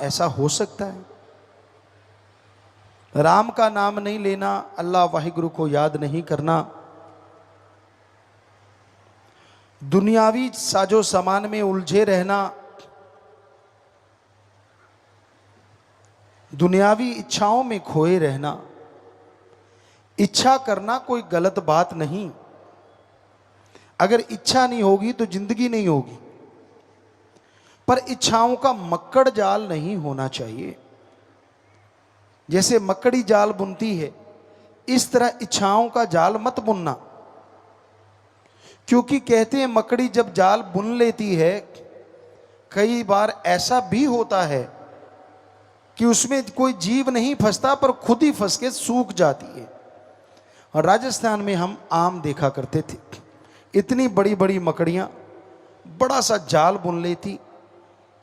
ऐसा हो सकता है? राम का नाम नहीं लेना, अल्लाह वाहिगुरु को याद नहीं करना, दुनियावी साजो सामान में उलझे रहना, दुनियावी इच्छाओं में खोए रहना। इच्छा करना कोई गलत बात नहीं, अगर इच्छा नहीं होगी तो जिंदगी नहीं होगी, पर इच्छाओं का मक्कड़ जाल नहीं होना चाहिए। जैसे मकड़ी जाल बुनती है, इस तरह इच्छाओं का जाल मत बुनना। क्योंकि कहते हैं मकड़ी जब जाल बुन लेती है, कई बार ऐसा भी होता है कि उसमें कोई जीव नहीं फंसता, पर खुद ही फंस के सूख जाती है। और राजस्थान में हम आम देखा करते थे, इतनी बड़ी बड़ी मकड़ियां बड़ा सा जाल बुन लेती,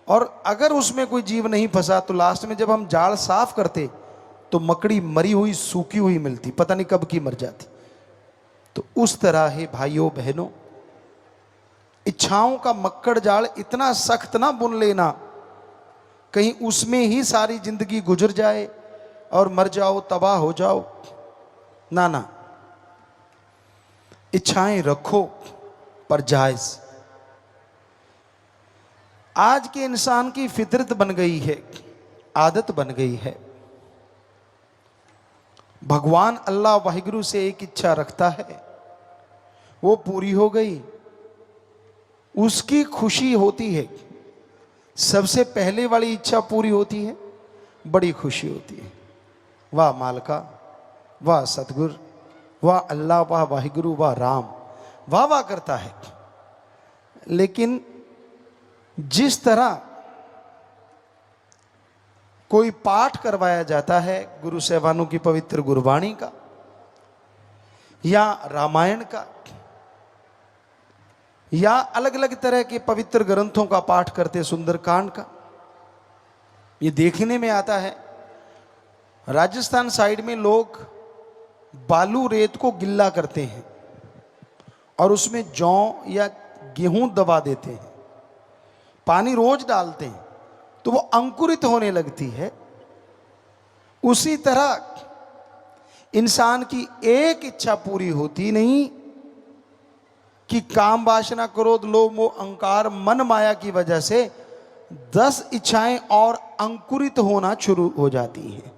और अगर उसमें कोई जीव नहीं फंसा तो लास्ट में जब हम जाल साफ करते तो मकड़ी मरी हुई सूखी हुई मिलती, पता नहीं कब की मर जाती। तो उस तरह है भाइयों बहनों, इच्छाओं का मक्कड़ जाल इतना सख्त ना बुन लेना कहीं उसमें ही सारी जिंदगी गुजर जाए और मर जाओ, तबाह हो जाओ। ना ना, इच्छाएं रखो पर जायज। आज के इंसान की फितरत बन गई है, आदत बन गई है, भगवान अल्लाह वाहिगुरु से एक इच्छा रखता है, वो पूरी हो गई, उसकी खुशी होती है। सबसे पहले वाली इच्छा पूरी होती है, बड़ी खुशी होती है। वाह मालका, वाह सतगुर, वाह अल्लाह, वाह वाहिगुरु, वाह राम, वाह वाह करता है। लेकिन जिस तरह कोई पाठ करवाया जाता है गुरु साहिबानों की पवित्र गुरबाणी का या रामायण का या अलग अलग तरह के पवित्र ग्रंथों का पाठ करते, सुंदरकांड का, ये देखने में आता है राजस्थान साइड में लोग बालू रेत को गिल्ला करते हैं और उसमें जौ या गेहूं दबा देते हैं, पानी रोज डालते हैं तो वो अंकुरित होने लगती है। उसी तरह इंसान की एक इच्छा पूरी होती नहीं कि काम वासना क्रोध लोभ मोह अहंकार मन माया की वजह से 10 इच्छाएं और अंकुरित होना शुरू हो जाती हैं।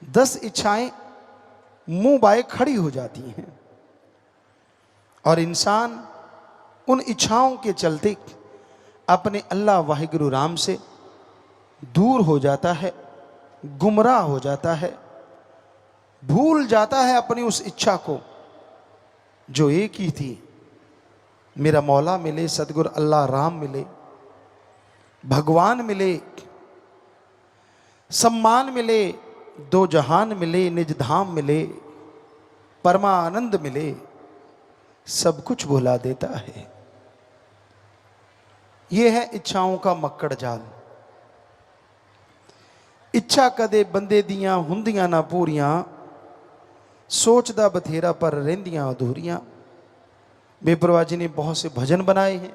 10 इच्छाएं मुंह बाए खड़ी हो जाती हैं और इंसान उन इच्छाओं के चलते अपने अल्लाह वाहिगुरु राम से दूर हो जाता है, गुमराह हो जाता है, भूल जाता है अपनी उस इच्छा को जो एक ही थी, मेरा मौला मिले, सतगुरु अल्लाह राम मिले, भगवान मिले, सम्मान मिले, दो जहान मिले, निज धाम मिले, परमानंद मिले, सब कुछ भुला देता है। यह है इच्छाओं का मक्कड़ जाल। इच्छा कदे बंदे दियां हुंदियां ना पूरियां, सोचदा बथेरा पर रहंदियां अधूरियां। बेपरवाह जी ने बहुत से भजन बनाए हैं,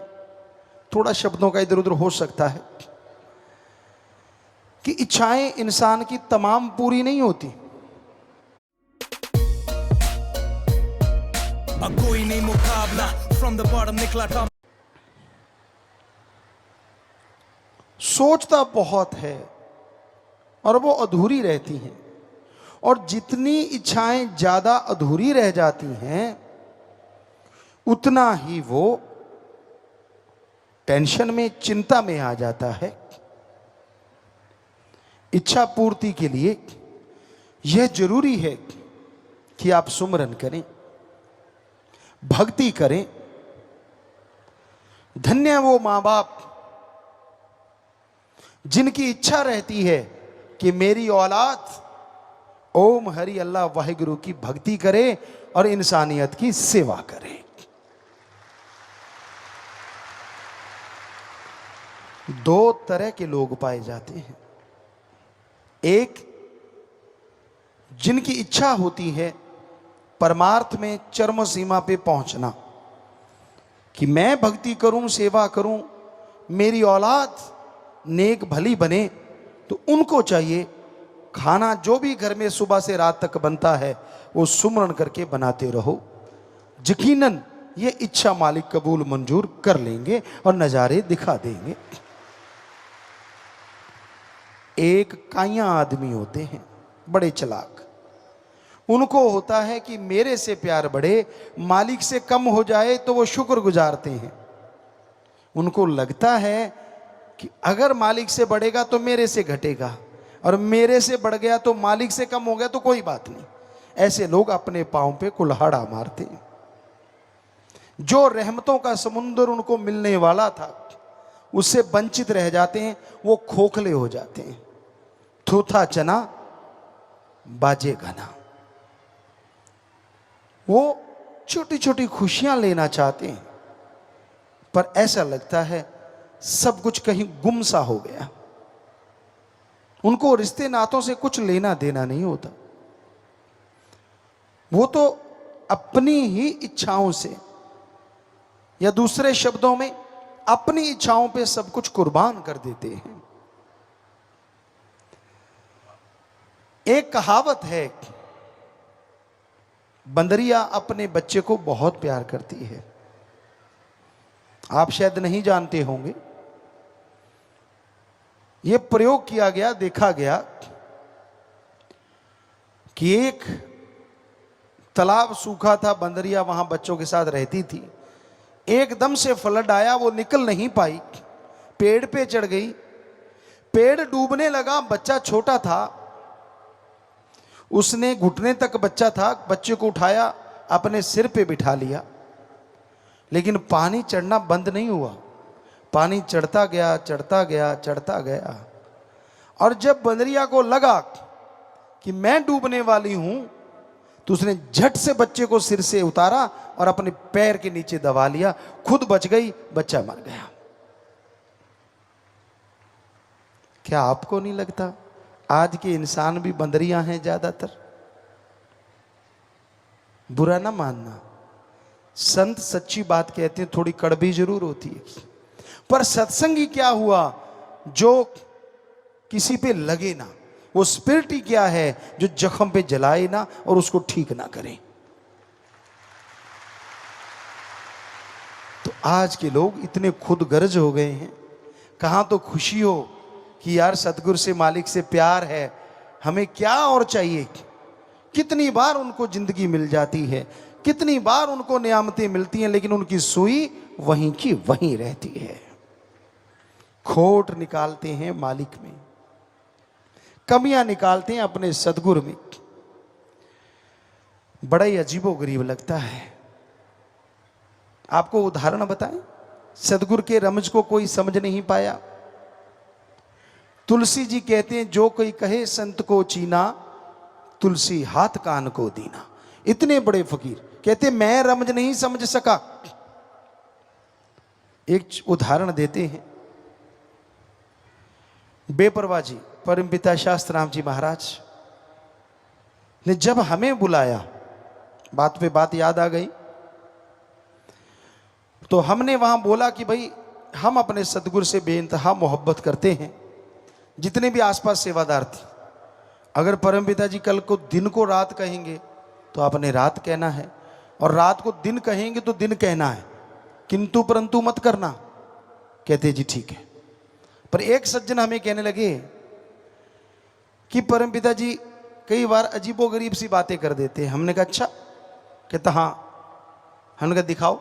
थोड़ा शब्दों का इधर उधर हो सकता है कि इच्छाएं इंसान की तमाम पूरी नहीं होती। कोई नहीं मुकाबला, फ्रॉम द बॉटम निकला टॉप। सोचता बहुत है और वो अधूरी रहती हैं, और जितनी इच्छाएं ज्यादा अधूरी रह जाती हैं उतना ही वो टेंशन में, चिंता में आ जाता है। इच्छा पूर्ति के लिए यह जरूरी है कि आप सुमरन करें, भक्ति करें। धन्य वो मां बाप जिनकी इच्छा रहती है कि मेरी औलाद ओम हरि अल्लाह वाहिगुरु की भक्ति करे और इंसानियत की सेवा करे। दो तरह के लोग पाए जाते हैं, एक जिनकी इच्छा होती है परमार्थ में चरम सीमा पे पहुंचना कि मैं भक्ति करूं, सेवा करूं, मेरी औलाद नेक भली बने, तो उनको चाहिए खाना जो भी घर में सुबह से रात तक बनता है वो सुमरण करके बनाते रहो। यकीनन ये इच्छा मालिक कबूल मंजूर कर लेंगे और नजारे दिखा देंगे। एक काइया आदमी होते हैं बड़े चालाक, उनको होता है कि मेरे से प्यार बढ़े, मालिक से कम हो जाए तो वो शुक्र गुजारते हैं। उनको लगता है कि अगर मालिक से बढ़ेगा तो मेरे से घटेगा, और मेरे से बढ़ गया तो मालिक से कम हो गया तो कोई बात नहीं। ऐसे लोग अपने पांव पे कुल्हाड़ा मारते हैं। जो रहमतों का समुंदर उनको मिलने वाला था उससे वंचित रह जाते हैं, वो खोखले हो जाते हैं। थूथा चना बाजे गाना। वो छोटी छोटी खुशियां लेना चाहते हैं, पर ऐसा लगता है सब कुछ कहीं गुम सा हो गया। उनको रिश्ते नातों से कुछ लेना देना नहीं होता। वो तो अपनी ही इच्छाओं से, या दूसरे शब्दों में अपनी इच्छाओं पे सब कुछ कुर्बान कर देते हैं। एक कहावत है, बंदरिया अपने बच्चे को बहुत प्यार करती है। आप शायद नहीं जानते होंगे। यह प्रयोग किया गया, देखा गया कि एक तालाब सूखा था, बंदरिया वहां बच्चों के साथ रहती थी। एकदम से फ्लड आया, वो निकल नहीं पाई, पेड़ पे चढ़ गई, पेड़ डूबने लगा। बच्चा छोटा था, उसने घुटने तक बच्चा था, बच्चे को उठाया, अपने सिर पे बिठा लिया, लेकिन पानी चढ़ना बंद नहीं हुआ। पानी चढ़ता गया, चढ़ता गया, चढ़ता गया। और जब बंदरिया को लगा कि मैं डूबने वाली हूं, तो उसने झट से बच्चे को सिर से उतारा और अपने पैर के नीचे दबा लिया। खुद बच गई, बच्चा मर गया। क्या आपको नहीं लगता आज के इंसान भी बंदरियां हैं ज्यादातर? बुरा ना मानना, संत सच्ची बात कहते हैं, थोड़ी कड़वी जरूर होती है, पर सत्संगी क्या हुआ जो किसी पे लगे ना। वो स्पिरिट ही क्या है जो जख्म पे जलाए ना और उसको ठीक ना करे। तो आज के लोग इतने खुद गर्ज हो गए हैं। कहां तो खुशी हो कि यार सतगुरु से, मालिक से प्यार है, हमें क्या और चाहिए। कितनी बार उनको जिंदगी मिल जाती है, कितनी बार उनको नियामतें मिलती हैं, लेकिन उनकी सुई वहीं की वहीं रहती है। खोट निकालते हैं मालिक में, कमियां निकालते हैं अपने सदगुरु में। बड़ा ही अजीबोगरीब लगता है। आपको उदाहरण बताएं, सदगुरु के रमज को कोई समझ नहीं पाया। तुलसी जी कहते हैं, जो कोई कहे संत को चीना, तुलसी हाथ कान को दीना। इतने बड़े फकीर कहते मैं रमज नहीं समझ सका। एक उदाहरण देते हैं, बेपरवाह जी परमपिता शास्त्राम जी महाराज ने जब हमें बुलाया, बात पे बात याद आ गई, तो हमने वहां बोला कि भाई हम अपने सदगुरु से बेइंतहा मोहब्बत करते हैं। जितने भी आसपास सेवादार थे, अगर परमपिता जी कल को दिन को रात कहेंगे तो आपने रात कहना है, और रात को दिन कहेंगे तो दिन कहना है, किंतु परंतु मत करना। कहते जी ठीक है। पर एक सज्जन हमें कहने लगे कि परमपिता जी कई बार अजीबोगरीब सी बातें कर देते हैं। हमने कहा अच्छा। कहता हाँ। हमने कहा दिखाओ।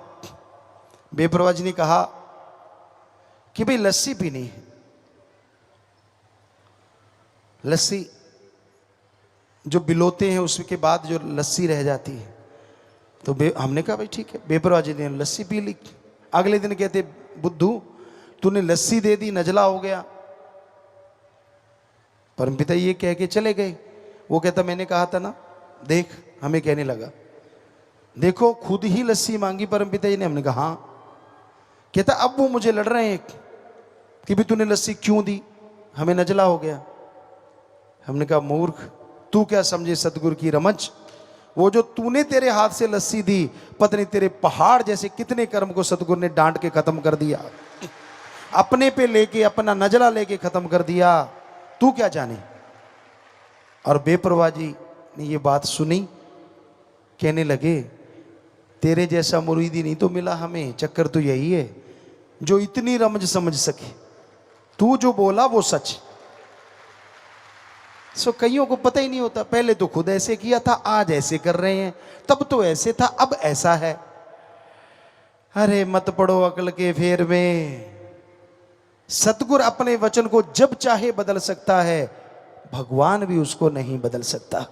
बेपरवाह जी ने कहा कि भाई लस्सी पीनी है। लस्सी जो बिलोते हैं उसके बाद जो लस्सी रह जाती है, तो हमने कहा भाई ठीक है। बेपरवाह जी ने लस्सी पी ली। अगले दिन कहते बुद्धू तूने लस्सी दे दी, नजला हो गया। परमपिता ये कह के चले गए। वो कहता मैंने कहा था ना, देख हमें कहने लगा, देखो खुद ही लस्सी मांगी परमपिता जी ने। हमने कहा हाँ। कहता अब वो मुझे लड़ रहे हैं कि भी तूने लस्सी क्यों दी, हमें नजला हो गया। हमने कहा मूर्ख, तू क्या समझे सतगुरु की रमज। वो जो तूने तेरे हाथ से लस्सी दी, पत्नी तेरे पहाड़ जैसे कितने कर्म को सतगुरु ने डांट के खत्म कर दिया। अपने पे लेके अपना नजला लेके खत्म कर दिया, तू क्या जाने। और बेपरवाह जी ने ये बात सुनी, कहने लगे तेरे जैसा मुरीदी नहीं तो मिला हमें, चक्कर तो यही है जो इतनी रमज समझ सके, तू जो बोला वो सच। सो कईयों को पता ही नहीं होता, पहले तो खुद ऐसे किया था, आज ऐसे कर रहे हैं, तब तो ऐसे था, अब ऐसा है। अरे मत पड़ो अकल के फेर में। सतगुरु अपने वचन को जब चाहे बदल सकता है, भगवान भी उसको नहीं बदल सकता।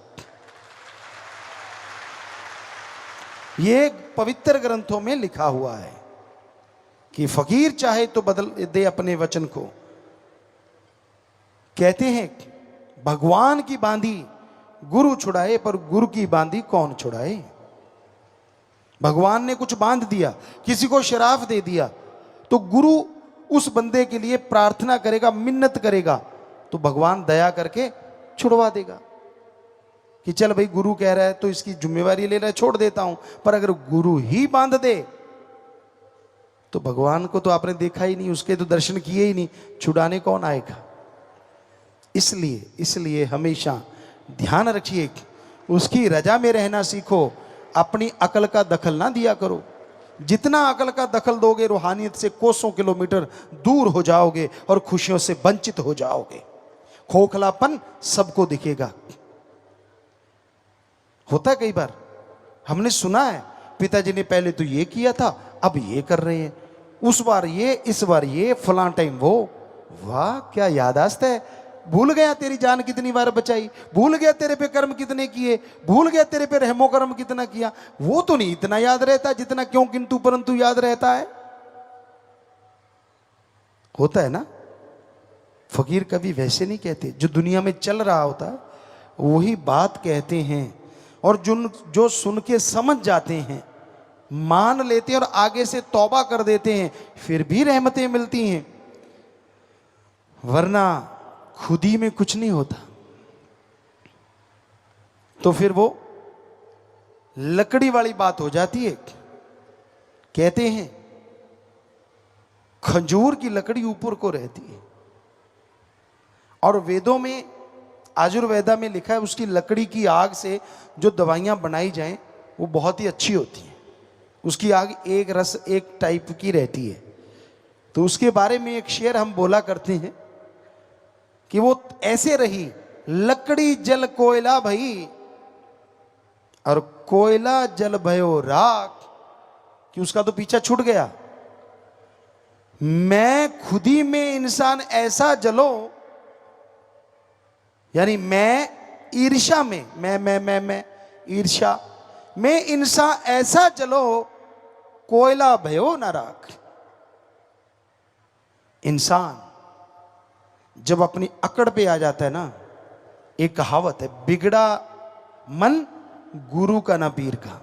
ये पवित्र ग्रंथों में लिखा हुआ है कि फकीर चाहे तो बदल दे अपने वचन को। कहते हैं भगवान की बांधी गुरु छुड़ाए, पर गुरु की बांधी कौन छुड़ाए। भगवान ने कुछ बांध दिया, किसी को शराफ दे दिया, तो गुरु उस बंदे के लिए प्रार्थना करेगा, मिन्नत करेगा, तो भगवान दया करके छुड़वा देगा कि चल भाई गुरु कह रहा है तो इसकी जिम्मेवारी ले रहा है, छोड़ देता हूं। पर अगर गुरु ही बांध दे तो भगवान को तो आपने देखा ही नहीं, उसके तो दर्शन किए ही नहीं, छुड़ाने कौन आएगा। इसलिए हमेशा ध्यान रखिए, उसकी रजा में रहना सीखो, अपनी अकल का दखल ना दिया करो। जितना अकल का दखल दोगे, रूहानियत से कोसों किलोमीटर दूर हो जाओगे और खुशियों से वंचित हो जाओगे। खोखलापन सबको दिखेगा। होता है कई बार, हमने सुना है पिताजी ने पहले तो ये किया था, अब ये कर रहे हैं, उस बार ये, इस बार ये, फलां टाइम वो। वाह क्या यादाश्त है। भूल गया तेरी जान कितनी बार बचाई, भूल गया तेरे पे कर्म कितने किए, भूल गया तेरे पे रहमो कर्म कितना किया। वो तो नहीं इतना याद रहता जितना क्यों किंतु परंतु याद रहता है। होता है ना। फकीर कभी वैसे नहीं कहते, जो दुनिया में चल रहा होता है वही बात कहते हैं, और जो सुन के समझ जाते हैं, मान लेते हैं और आगे से तौबा कर देते हैं, फिर भी रहमतें मिलती हैं। वरना खुद ही में कुछ नहीं होता। तो फिर वो लकड़ी वाली बात हो जाती है। कहते हैं खजूर की लकड़ी ऊपर को रहती है, और वेदों में, आयुर्वेदा में लिखा है उसकी लकड़ी की आग से जो दवाइयां बनाई जाएं वो बहुत ही अच्छी होती हैं। उसकी आग एक रस एक टाइप की रहती है। तो उसके बारे में एक शेर हम बोला करते हैं कि वो ऐसे रही, लकड़ी जल कोयला भई और कोयला जल भयो राख, कि उसका तो पीछा छूट गया। मैं खुदी में इंसान ऐसा जलो, यानी मैं ईर्ष्या में, मैं ईर्ष्या में इंसान ऐसा जलो, कोयला भयो न राख। इंसान जब अपनी अकड़ पे आ जाता है ना, एक कहावत है, बिगड़ा मन गुरु का ना पीर का।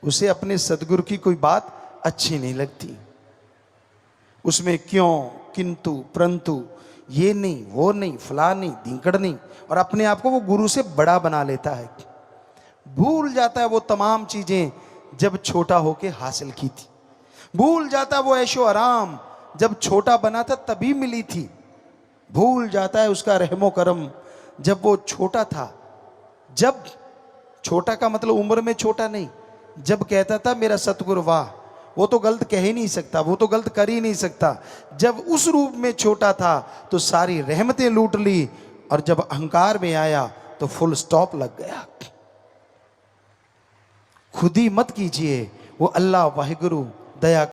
उसे अपने सदगुरु की कोई बात अच्छी नहीं लगती, उसमें क्यों किंतु परंतु, ये नहीं वो नहीं फला नहीं धिंकड़ नहीं, और अपने आप को वो गुरु से बड़ा बना लेता है। भूल जाता है वो तमाम चीजें जब छोटा होके हासिल की थी, भूल जाता है वो ऐशो आराम जब छोटा बना था तभी मिली थी, भूल जाता है उसका रहमो करम जब वो छोटा था। जब छोटा का मतलब उम्र में छोटा नहीं, जब कहता था मेरा सतगुरु वाह, वो तो गलत कह ही नहीं सकता, वो तो गलत कर ही नहीं सकता। जब उस रूप में छोटा था तो सारी रहमतें लूट ली, और जब अहंकार में आया तो फुल स्टॉप लग गया। खुद ही मत कीजिए, वो अल्लाह वाहिगुरु दया